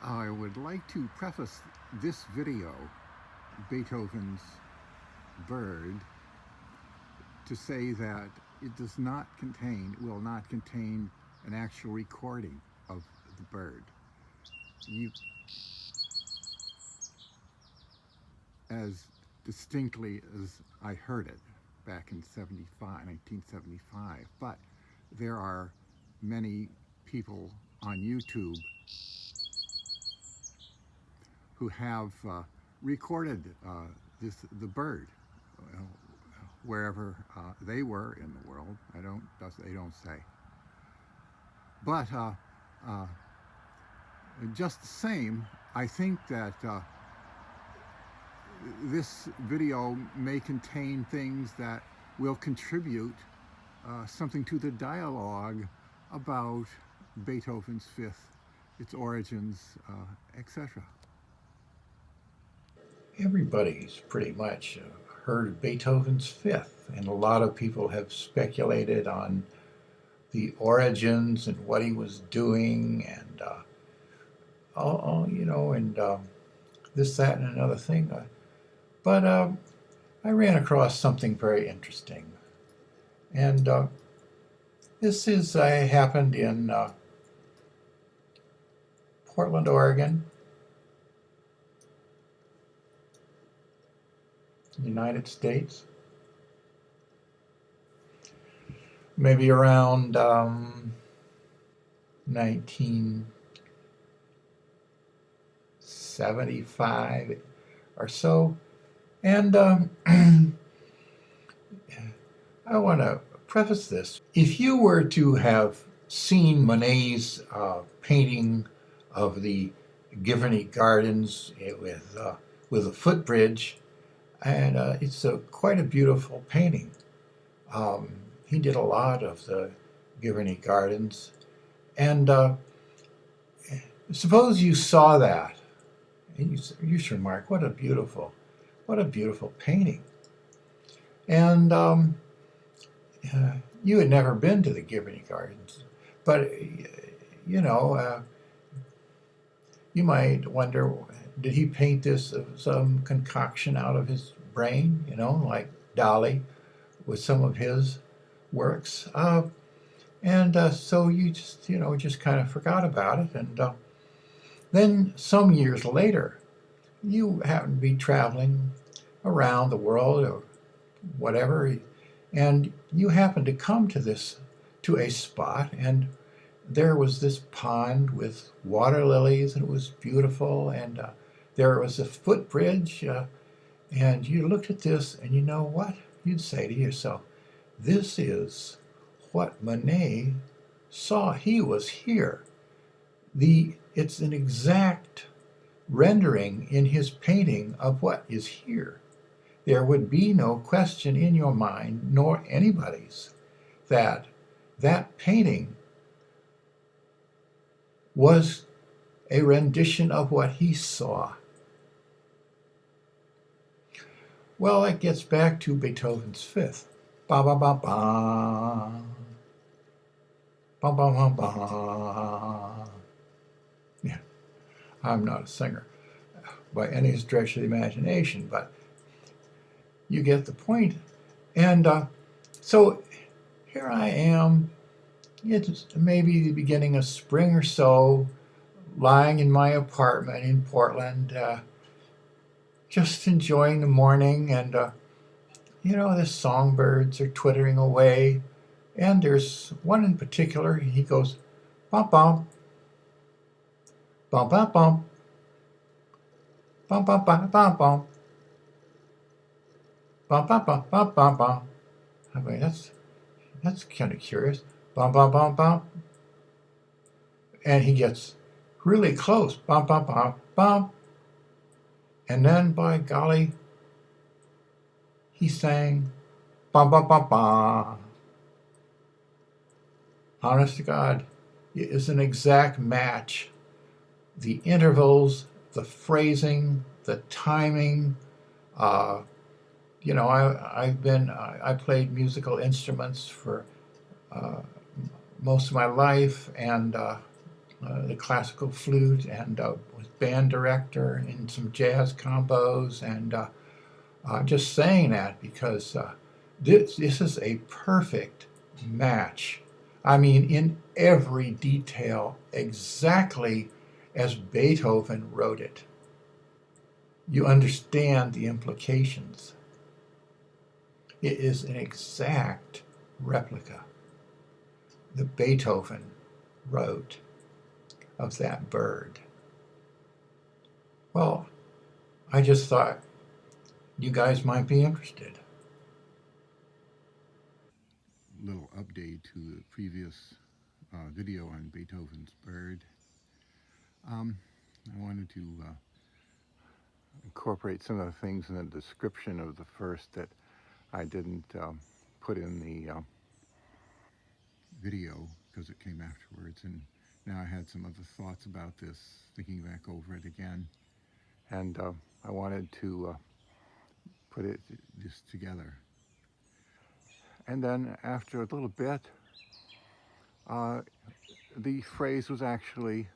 I would like to preface this video, Beethoven's Bird, to say that it does not contain, will not contain an actual recording of the bird. You, as distinctly as I heard it back in 1975, but there are many people on YouTube who have recorded the bird wherever they were in the world. They don't say. But just the same, I think that this video may contain things that will contribute something to the dialogue about Beethoven's Fifth, its origins, etc. Everybody's pretty much heard of Beethoven's Fifth, and a lot of people have speculated on the origins and what he was doing, and this, that, and another thing. But I ran across something very interesting, and this happened in Portland, Oregon, United States, maybe around 1975 or so. And I want to preface this. If you were to have seen Monet's painting of the Giverny Gardens with a footbridge, and it's quite a beautiful painting. He did a lot of the Giverny Gardens, and suppose you saw that, and you should remark, what a beautiful painting. And you had never been to the Giverny Gardens, but you might wonder, did he paint this of some concoction out of his brain, like Dali with some of his works? So you just kind of forgot about it. And then some years later, you happen to be traveling around the world or whatever, and you happen to come to a spot, and there was this pond with water lilies, and it was beautiful, and there was a footbridge, and you looked at this, and you know what? You'd say to yourself, this is what Monet saw. He was here. It's an exact rendering in his painting of what is here. There would be no question in your mind, nor anybody's, that painting was a rendition of what he saw. Well, that gets back to Beethoven's Fifth. Ba ba ba ba. Ba ba ba ba. Yeah, I'm not a singer by any stretch of the imagination, but you get the point. And so here I am. It's maybe the beginning of spring or so, lying in my apartment in Portland, just enjoying the morning, and the songbirds are twittering away, and there's one in particular. He goes bum bum bum bum bum bum bum bum bum bum bum bum bum bum bum bum. I mean, that's kind of curious. Bum bum bum bum, and he gets really close. Bum bum bum bum, and then by golly, he sang bum bum bum bum. Honest to God, it is an exact match. The intervals, the phrasing, the timing. I played musical instruments for most of my life, and the classical flute, and was band director in some jazz combos, and I'm just saying that because this is a perfect match. I mean, in every detail, exactly as Beethoven wrote it. You understand the implications. It is an exact replica that Beethoven wrote of that bird. Well, I just thought you guys might be interested. Little update to the previous video on Beethoven's bird. I wanted to incorporate some of the things in the description of the first that I didn't put in the video because it came afterwards. And now I had some other thoughts about this, thinking back over it again. And I wanted to put this together. And then after a little bit, the phrase was actually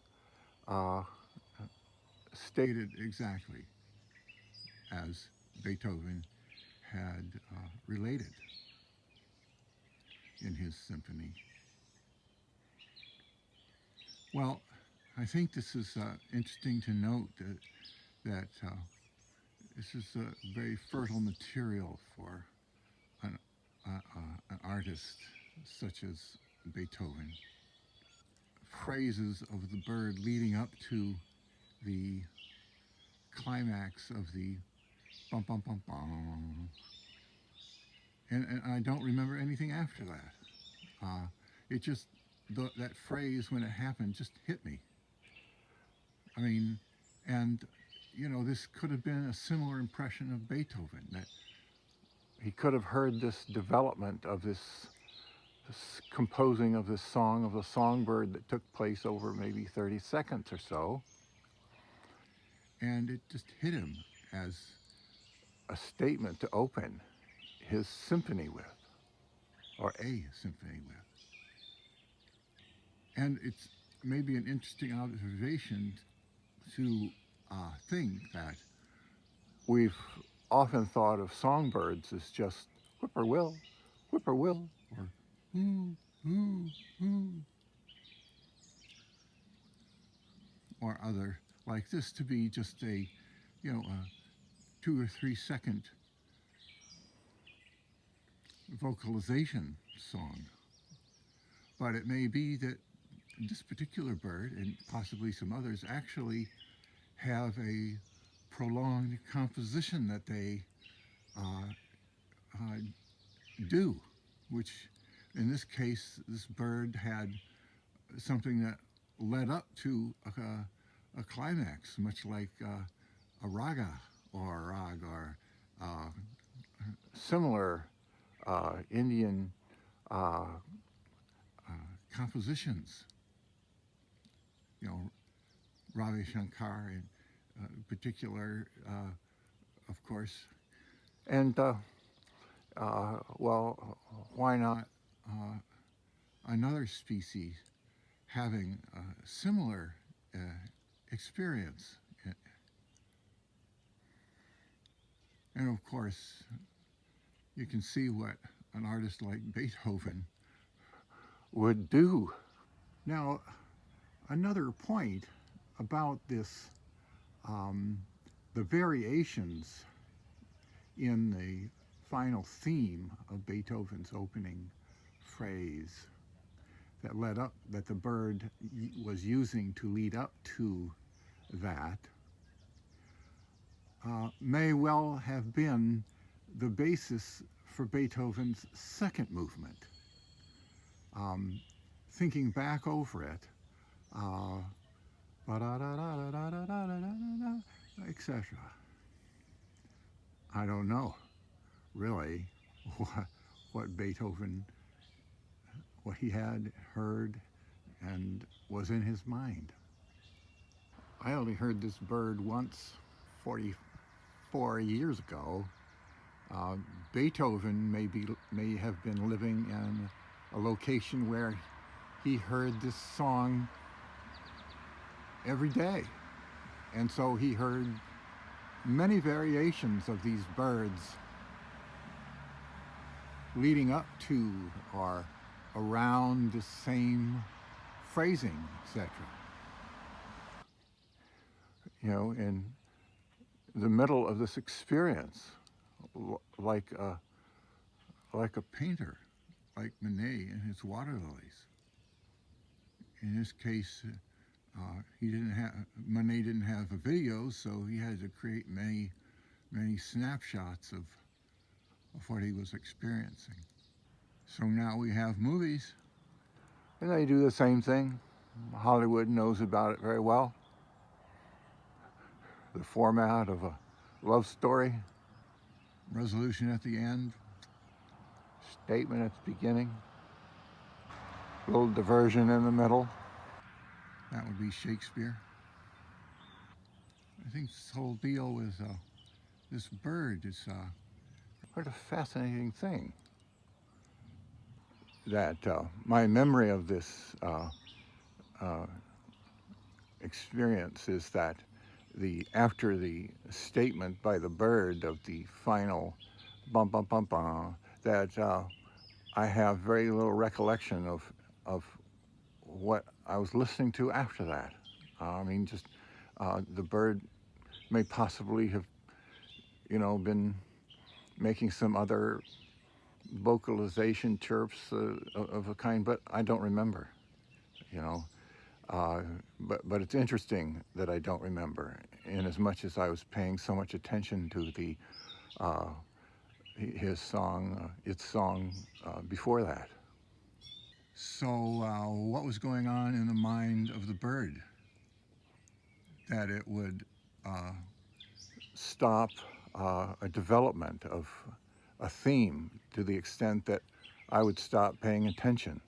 stated exactly as Beethoven had related in his symphony. Well, I think this is interesting to note that this is a very fertile material for an, an artist such as Beethoven. Phrases of the bird leading up to the climax of the bum bum bum bum, and I don't remember anything after that. It just that phrase when it happened just hit me. I mean, and this could have been a similar impression of Beethoven, that he could have heard this development of this composing of this song of the songbird that took place over maybe 30 seconds or so, and it just hit him as a statement to open his symphony with, or a symphony with. And it's maybe an interesting observation to think that we've often thought of songbirds as just whippoorwill, or ooh, ooh, ooh, or other like this to be just a 2 or 3 second vocalization song. But it may be that this particular bird, and possibly some others, actually have a prolonged composition that they uh, uh, do, which in this case, this bird had something that led up to a climax, much like a raga or a rag or uh, similar Indian uh, compositions. You know, Ravi Shankar in particular, of course. And well, why not another species having a similar experience? And of course, you can see what an artist like Beethoven would do. Now, another point about this, the variations in the final theme of Beethoven's opening phrase that the bird was using to lead up to that may well have been the basis for Beethoven's second movement. Thinking back over it, etc. I don't know really what Beethoven, what he had heard and was in his mind. I only heard this bird once, 44 years ago. Uh, Beethoven may have been living in a location where he heard this song every day. And so he heard many variations of these birds leading up to or around the same phrasing, etc. In the middle of this experience, like a painter, like Manet and his water lilies. In this case, he didn't have Manet didn't have a video, so he had to create many snapshots of what he was experiencing. So now we have movies, and they do the same thing. Hollywood knows about it very well. The format of a love story, resolution at the end, statement at the beginning, little diversion in the middle. That would be Shakespeare. I think this whole deal with this bird is quite a fascinating thing. That my memory of this uh, experience is that after the statement by the bird of the final bum bum bum bum, that I have very little recollection of what I was listening to after that. I mean, just the bird may possibly have, been making some other vocalization chirps of a kind, but I don't remember. You know, but it's interesting that I don't remember, in as much as I was paying so much attention to uh, his song, its song before that. So, what was going on in the mind of the bird that it would stop a development of a theme to the extent that I would stop paying attention?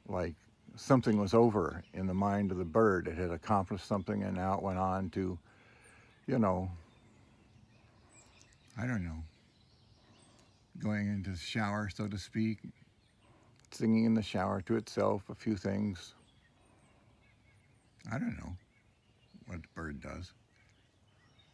Like something was over in the mind of the bird. It had accomplished something, and now it went on to, you know, I don't know, going into the shower, so to speak, singing in the shower to itself a few things. I don't know what the bird does.